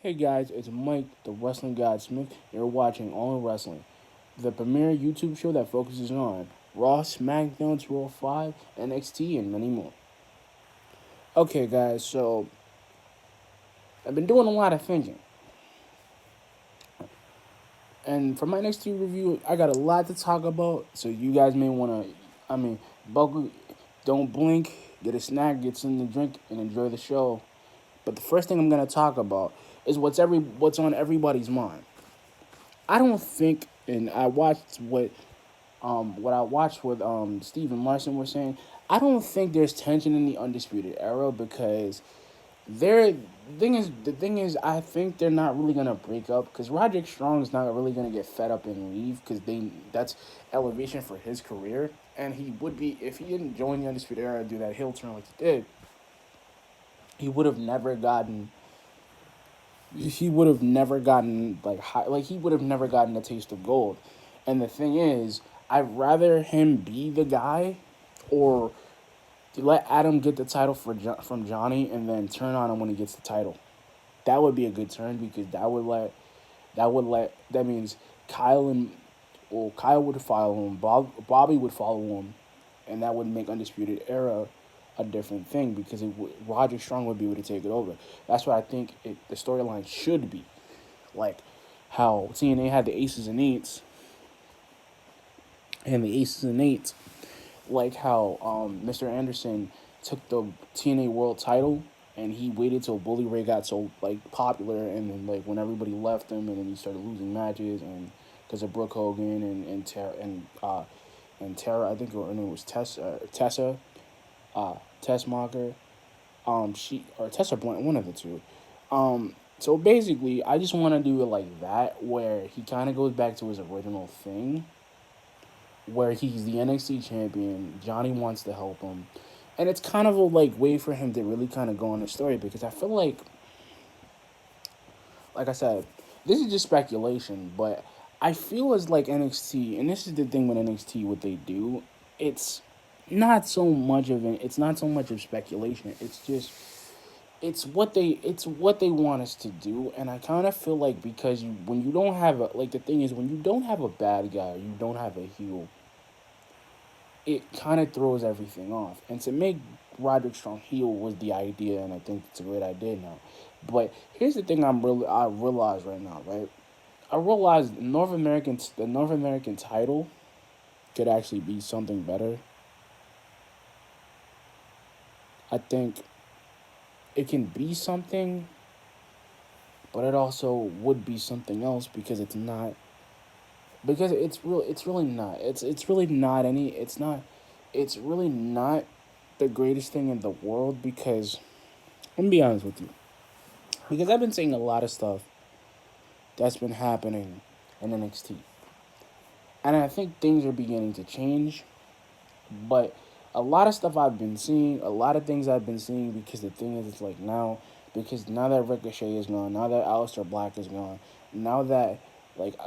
Hey guys, it's Mike, the Wrestling Gunsmith. You're watching All in Wrestling, the premier YouTube show that focuses on Raw, SmackDown, 205, NXT, and many more. Okay, guys, so I've been doing a lot of thinking, and for my NXT review, I got a lot to talk about. So you guys may want to, buckle, don't blink, get a snack, get something to drink, and enjoy the show. But the first thing I'm gonna talk about is what's on everybody's mind. I don't think, and I watched what I watched with Steve and Larson were saying. I don't think there's tension in the Undisputed Era because they're the thing is I think they're not really gonna break up because Roderick Strong is not really gonna get fed up and leave because they that's elevation for his career, and he would be if he didn't join the Undisputed Era and do that heel turn like he did. He would have never gotten he would have never gotten he would have never gotten a taste of gold. And the thing is, I'd rather him be the guy, or let Adam get the title from Johnny and then turn on him when he gets the title. That would be a good turn because that means Kyle and well Kyle would follow him, Bobby would follow him, and that would make Undisputed Era a different thing because Roger Strong would be able to take it over. That's what I think the storyline should be. Like how TNA had the Aces and Eights, and the Aces and Eights, like how Mr. Anderson took the TNA World Title and he waited till Bully Ray got so popular, and then when everybody left him, and then he started losing matches, and because of Brooke Hogan and Tara, I think her name was Tessa Tessmacher, she or Tessa Blunt, one of the two. So basically, I just want to do it like that, where he kind of goes back to his original thing, where he's the NXT champion. Johnny wants to help him, and it's kind of a way for him to really kind of go on the story because I feel like I said, this is just speculation, but I feel as like NXT, and this is the thing with NXT, what they do, it's it's not so much of speculation. It's what they want us to do, and I kind of feel like because when you don't have a the thing is when you don't have a bad guy, you don't have a heel, it kind of throws everything off. And to make Roderick Strong heel was the idea, and I think it's a great idea now. But here's the thing I realize right now, right? I realize the North American title could actually be something better. I think it can be something, but it also would be something else because it's really not. It's really not any it's really not the greatest thing in the world because let me be honest with you. Because I've been seeing a lot of stuff that's been happening in NXT. And I think things are beginning to change, but a lot of stuff I've been seeing, a lot of things I've been seeing because the thing is it's because now that Ricochet is gone, now that Aleister Black is gone, now that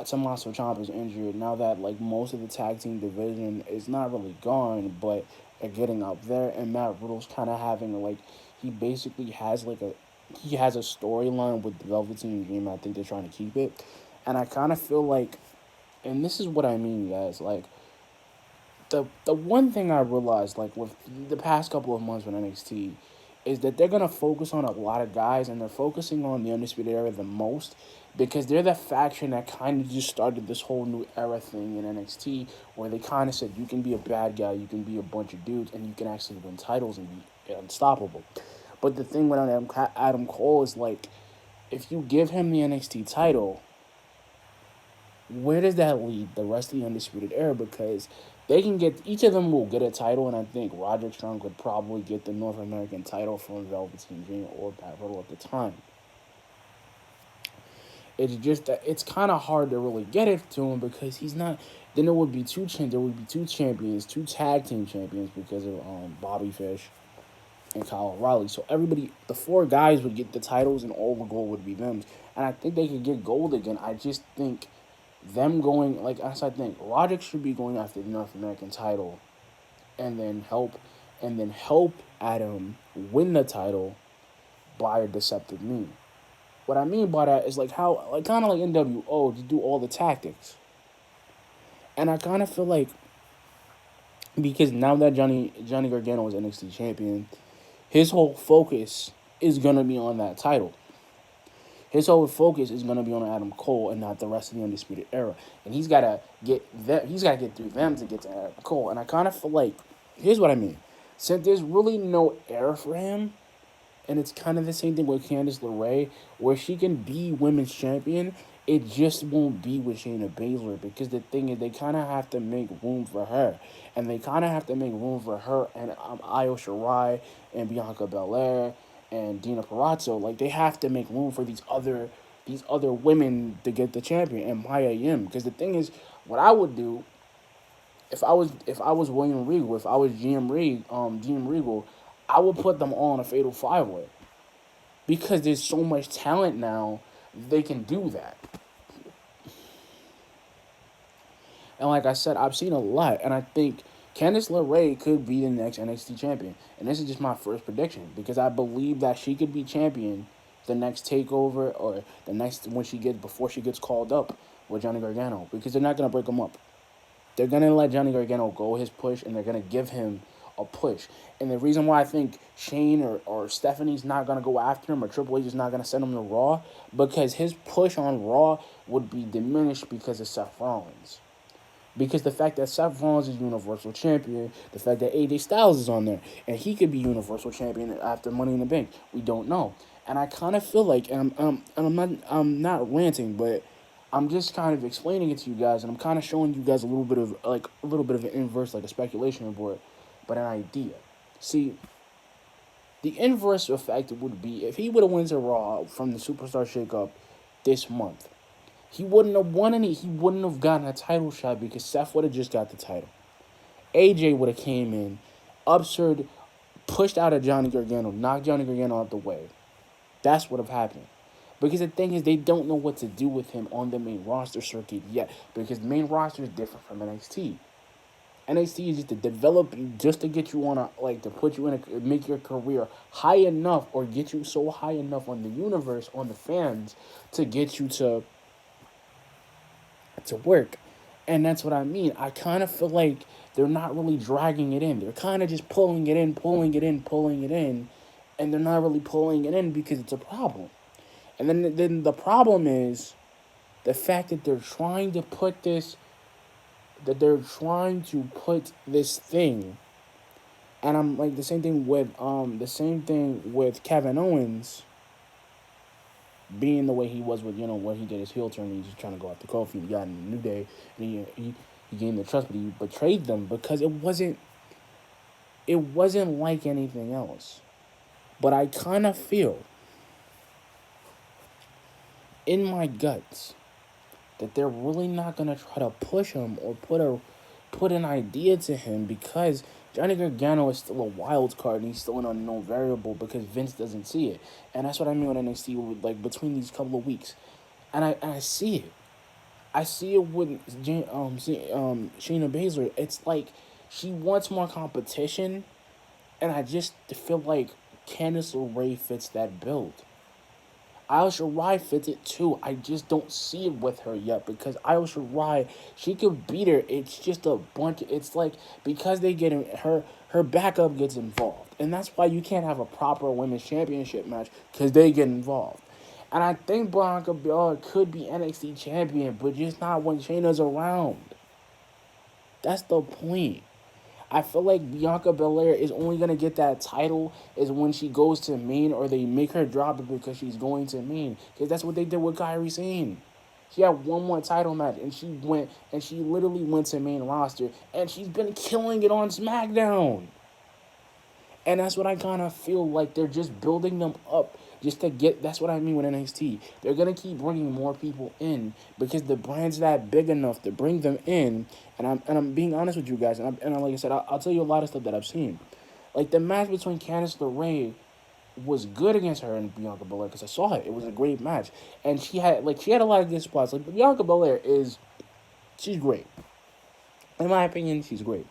Tommaso Ciampa is injured, now that most of the tag team division is not really gone, but are getting up there, and Matt Riddle's kind of having he basically has he has a storyline with the Velveteen Dream. I think they're trying to keep it, and I kind of feel and this is what I mean, guys. The one thing I realized, with the past couple of months with NXT, is that they're gonna focus on a lot of guys, and they're focusing on the Undisputed Era the most because they're the faction that kind of just started this whole new era thing in NXT, where they kind of said you can be a bad guy, you can be a bunch of dudes, and you can actually win titles and be unstoppable. But the thing with Adam Cole is if you give him the NXT title, where does that lead the rest of the Undisputed Era? Because they can get each of them will get a title, and I think Roderick Strong could probably get the North American title from Velveteen Dream or Pat Riddle at the time. It's just that it's kind of hard to really get it to him because he's not. Then there would be two champions, two tag team champions because of Bobby Fish and Kyle O'Reilly. So everybody, the four guys would get the titles, and all the gold would be them. And I think they could get gold again. I just think them going as I think Roderick should be going after the North American title, and then help Adam win the title by a deceptive mean. What I mean by that is like how, like kind of like NWO to do all the tactics. And I kind of feel like because now that Johnny Gargano is NXT champion, his whole focus is gonna be on that title. His whole focus is gonna be on Adam Cole and not the rest of the Undisputed Era. And he's gotta get them. He's gotta get through them to get to Adam Cole. And I kind of feel like here's what I mean. Since there's really no era for him, and it's kind of the same thing with Candice LeRae, where she can be women's champion. It just won't be with Shayna Baszler because the thing is, they kind of have to make room for her, and they kind of have to make room for her and Io Shirai and Bianca Belair and Dina Perazzo. Like they have to make room for these other women to get the champion and Maya Yim. Because the thing is, what I would do if I was William Regal, if I was GM Regal, I would put them all in a fatal five way because there's so much talent now. They can do that, and like I said, I've seen a lot, and I think Candice LeRae could be the next NXT champion. And this is just my first prediction because I believe that she could be champion the next takeover or the next when she gets before she gets called up with Johnny Gargano because they're not gonna break him up. They're going to let Johnny Gargano go his push, and they're going to give him a push. And the reason why I think Shane or Stephanie's not going to go after him or Triple H is not going to send him to Raw, because his push on Raw would be diminished because of Seth Rollins. Because the fact that Seth Rollins is Universal Champion, the fact that AJ Styles is on there, and he could be Universal Champion after Money in the Bank, we don't know. And I kind of feel like, and I'm not ranting, but I'm just kind of explaining it to you guys, and I'm kind of showing you guys a little bit of an inverse, like a speculation report, but an idea. See, the inverse effect would be if he would have won to Raw from the Superstar Shakeup this month, he wouldn't have won any. He wouldn't have gotten a title shot because Seth would have just got the title. AJ would have came in, absurd, pushed out of Johnny Gargano, knocked Johnny Gargano out the way. That's what have happened. Because the thing is, they don't know what to do with him on the main roster circuit yet. Because the main roster is different from NXT. NXT is just to develop you, just to get you on to put you in make your career high enough or get you so high enough on the universe, on the fans, to get you to work. And that's what I mean. I kind of feel like they're not really dragging it in. They're kind of just pulling it in, pulling it in, pulling it in. And they're not really pulling it in because it's a problem. And then the problem is the fact that they're trying to put this thing, and I'm like the same thing with Kevin Owens being the way he was with when he did his heel turn. He's just trying to go after Kofi. He got in the New Day, and he gained the trust, but he betrayed them because it wasn't like anything else. But I kind of feel in my guts that they're really not gonna try to push him or put an idea to him because Johnny Gargano is still a wild card and he's still an unknown variable because Vince doesn't see it. And that's what I mean with NXT with, like between these couple of weeks. And I see it. I see it with Shayna Baszler. It's like she wants more competition, and I just feel like Candice LeRae fits that build. Io Shirai fits it too. I just don't see it with her yet because Io Shirai, she could beat her. It's just a bunch. It's like because they get in, her backup gets involved, and that's why you can't have a proper women's championship match because they get involved. And I think Bianca Belair could be NXT champion, but just not when Shayna's around. That's the point. I feel like Bianca Belair is only going to get that title is when she goes to Maine or they make her drop it because she's going to Maine. Because that's what they did with Kairi Sane. She had one more title match and she literally went to main roster and she's been killing it on SmackDown. And that's what I kind of feel like they're just building them up just to get. That's what I mean with NXT. They're going to keep bringing more people in because the brand's that big enough to bring them in. And I'm being honest with you guys. And like I said, I'll tell you a lot of stuff that I've seen. Like the match between Candice LeRae was good against her and Bianca Belair because I saw it. It was a great match. And she had a lot of good spots. Like Bianca Belair she's great. In my opinion, she's great.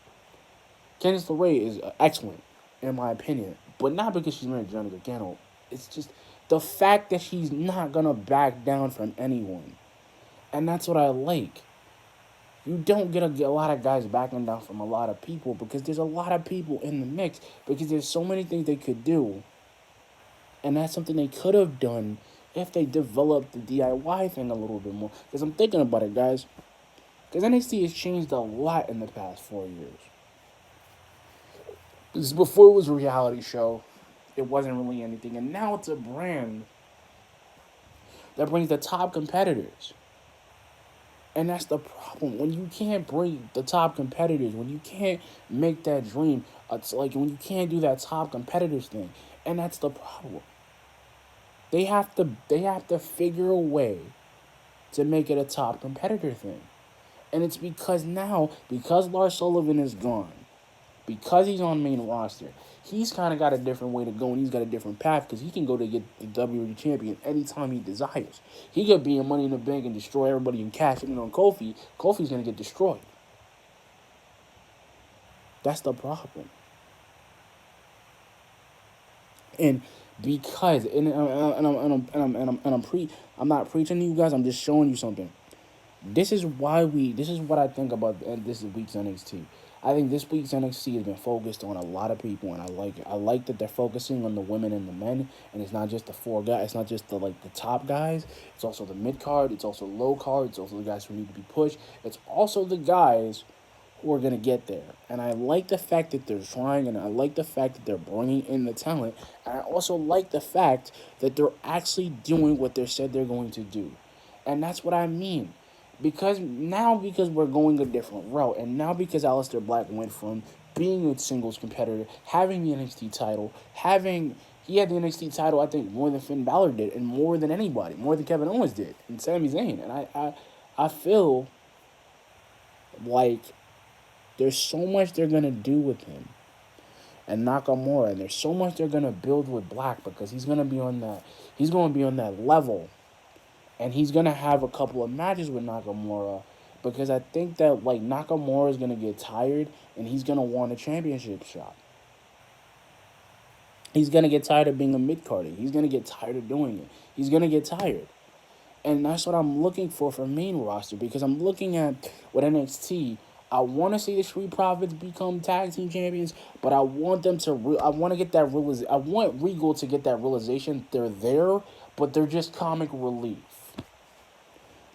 Candice LeRae is excellent, in my opinion. But not because she's married to Johnny Gargano. It's just The fact that he's not gonna back down from anyone, and that's what I like. You don't get a lot of guys backing down from a lot of people because there's a lot of people in the mix because there's so many things they could do, and that's something they could have done if they developed the DIY thing a little bit more. Because I'm thinking about it, guys. Because NXT has changed a lot in the past 4 years. Because before it was a reality show, it wasn't really anything, and now it's a brand that brings the top competitors. And that's the problem. When you can't bring the top competitors, when you can't make that dream, it's like when you can't do that top competitors thing. And that's the problem. They have to figure a way to make it a top competitor thing. And it's because now, because Lars Sullivan is gone, because he's on main roster, he's kind of got a different way to go, and he's got a different path because he can go to get the WWE champion anytime he desires. He could be in Money in the Bank and destroy everybody and cash in on Kofi. Kofi's going to get destroyed. That's the problem. And because I'm not preaching to you guys. I'm just showing you something. This is what I think about this week's NXT. I think this week's NXT has been focused on a lot of people, and I like it. I like that they're focusing on the women and the men, and it's not just the four guys. It's not just the top guys. It's also the mid card. It's also low card. It's also the guys who need to be pushed. It's also the guys who are gonna get there. And I like the fact that they're trying, and I like the fact that they're bringing in the talent, and I also like the fact that they're actually doing what they said they're going to do, and that's what I mean. Because we're going a different route, and now because Aleister Black went from being a singles competitor, having the NXT title, he had the NXT title I think more than Finn Balor did, and more than anybody, more than Kevin Owens did, and Sami Zayn, and I feel like there's so much they're gonna do with him and Nakamura, and there's so much they're gonna build with Black because he's gonna be on that level. And he's going to have a couple of matches with Nakamura because I think that, like, Nakamura is going to get tired and he's going to want a championship shot. He's going to get tired of being a mid-carder. He's going to get tired of doing it. He's going to get tired. And that's what I'm looking for main roster because I'm looking at with NXT. I want to see the Street Profits become tag team champions, but I want them to. I want to get that realization. I want Regal to get that realization they're there, but they're just comic relief.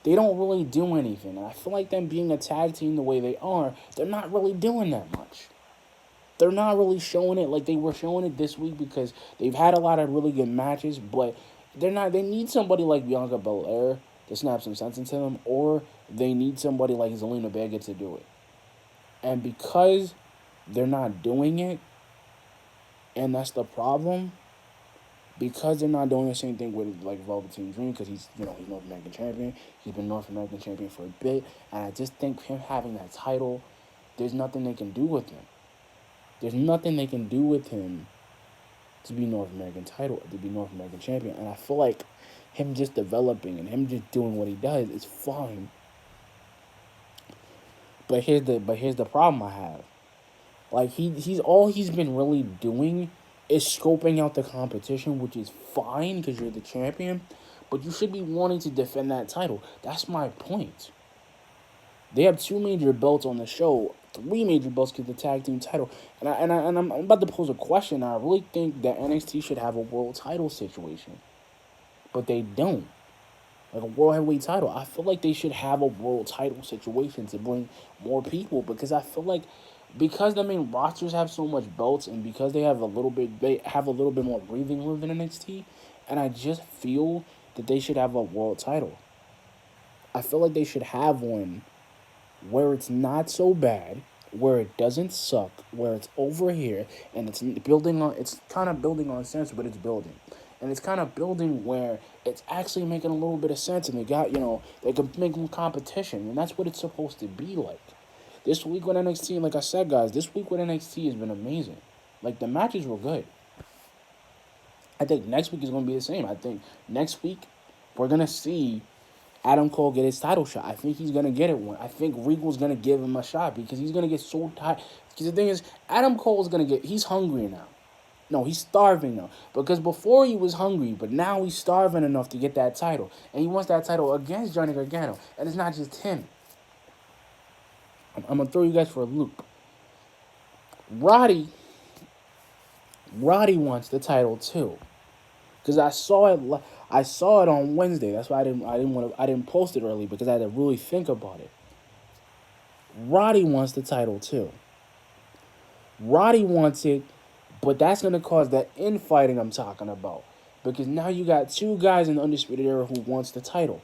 They don't really do anything. And I feel like them being a tag team the way they are, they're not really doing that much. They're not really showing it like they were showing it this week because they've had a lot of really good matches, but they're not. They need somebody like Bianca Belair to snap some sense into them, or they need somebody like Zelina Vega to do it. And because they're not doing it, and that's the problem, because they're not doing the same thing with like Velveteen Dream, because he's North American champion. He's been North American champion for a bit, and I just think him having that title, there's nothing they can do with him. There's nothing they can do with him to be North American champion, and I feel like him just developing and him just doing what he does is fine. But here's the problem I have. Like he's been really doing is scoping out the competition, which is fine because you're the champion, but you should be wanting to defend that title. That's my point. They have 2 major belts on the show, 3 major belts because the tag team title, and I'm about to pose a question. I really think that NXT should have a world title situation, but they don't. Like a world heavyweight title, I feel like they should have a world title situation to bring more people because I feel like. Because the main rosters have so much belts, and because they have a little bit more breathing room than NXT, and I just feel that they should have a world title. I feel like they should have one where it's not so bad, where it doesn't suck, where it's over here, and it's kind of building on sense, but it's building. And it's kind of building where it's actually making a little bit of sense, and they can make more competition, and that's what it's supposed to be like. This week with NXT, like I said, guys, this week with NXT has been amazing. Like, the matches were good. I think next week is going to be the same. I think next week we're going to see Adam Cole get his title shot. I think he's going to get it one. I think Regal's going to give him a shot because he's going to get so tired. Because the thing is, Adam Cole is going to he's hungry now. No, he's starving now. Because before he was hungry, but now he's starving enough to get that title. And he wants that title against Johnny Gargano. And it's not just him. I'm going to throw you guys for a loop. Roddy, Roddy wants the title too. Because I saw it on Wednesday. That's why I didn't post it early because I had to really think about it. Roddy wants the title too. Roddy wants it, but that's gonna cause that infighting I'm talking about. Because now you got two guys in the Undisputed Era who wants the title.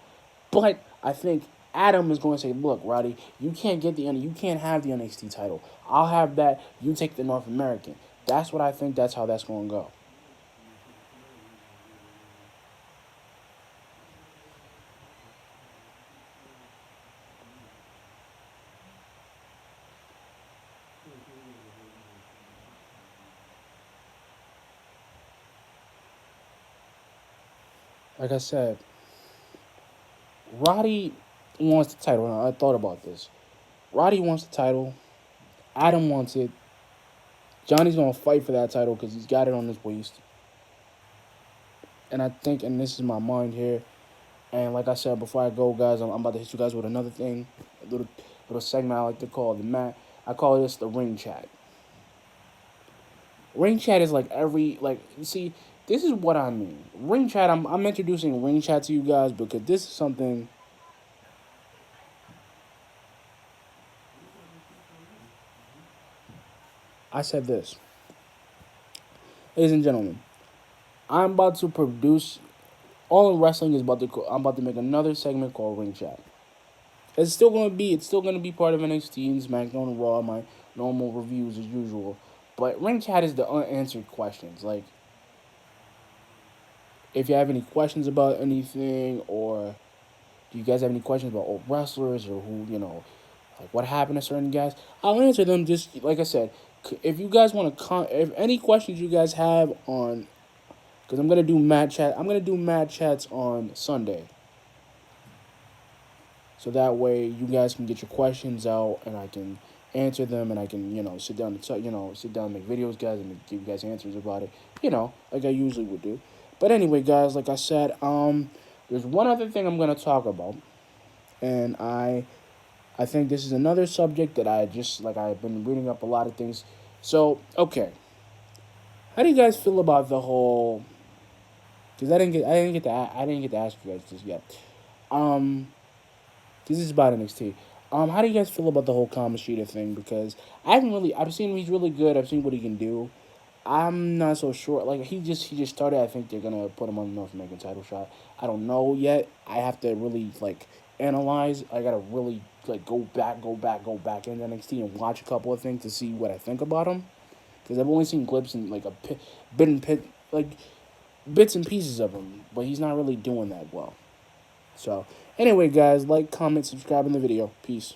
But I think Adam is going to say, look, Roddy, you can't have the NXT title. I'll have that. You take the North American. That's what I think. That's how that's going to go. Like I said, Roddy wants the title. Now, I thought about this. Roddy wants the title. Adam wants it. Johnny's gonna fight for that title because he's got it on his waist. And I think, and this is my mind here, and like I said before I go, guys, I'm about to hit you guys with another thing, a little segment I like to call the mat. I call this the ring chat. Ring chat is like you see, this is what I mean. Ring chat. I'm introducing ring chat to you guys because this is something. I said this, ladies and gentlemen. I'm about to produce. All in wrestling is about to. I'm about to make another segment called ring chat. It's still gonna be part of NXT and SmackDown and Raw, my normal reviews as usual. But ring chat is the unanswered questions. Like if you have any questions about anything, or do you guys have any questions about old wrestlers or who like what happened to certain guys, I'll answer them. Just like I said, if you guys want to, if any questions you guys have on, because I'm gonna do mat chat. I'm gonna do mat chats on Sunday. So that way you guys can get your questions out and I can answer them and I can, sit down to sit down and make videos, guys, and give you guys answers about it, like I usually would do. But anyway, guys, like I said, there's one other thing I'm gonna talk about, and I think this is another subject that I've been reading up a lot of things. So okay, how do you guys feel about the whole? Because I didn't get to ask you guys this yet. Um, This is about NXT. How do you guys feel about the whole Kamoshida thing? Because I've seen him. He's really good. I've seen what he can do. I'm not so sure. Like he just started. I think they're gonna put him on the North American title shot. I don't know yet. I have to really analyze. I gotta really go back into NXT and watch a couple of things to see what I think about him. Because I've only seen clips and bit and pit like bits and pieces of him, but he's not really doing that well. So, anyway, guys, like, comment, subscribe in the video. Peace.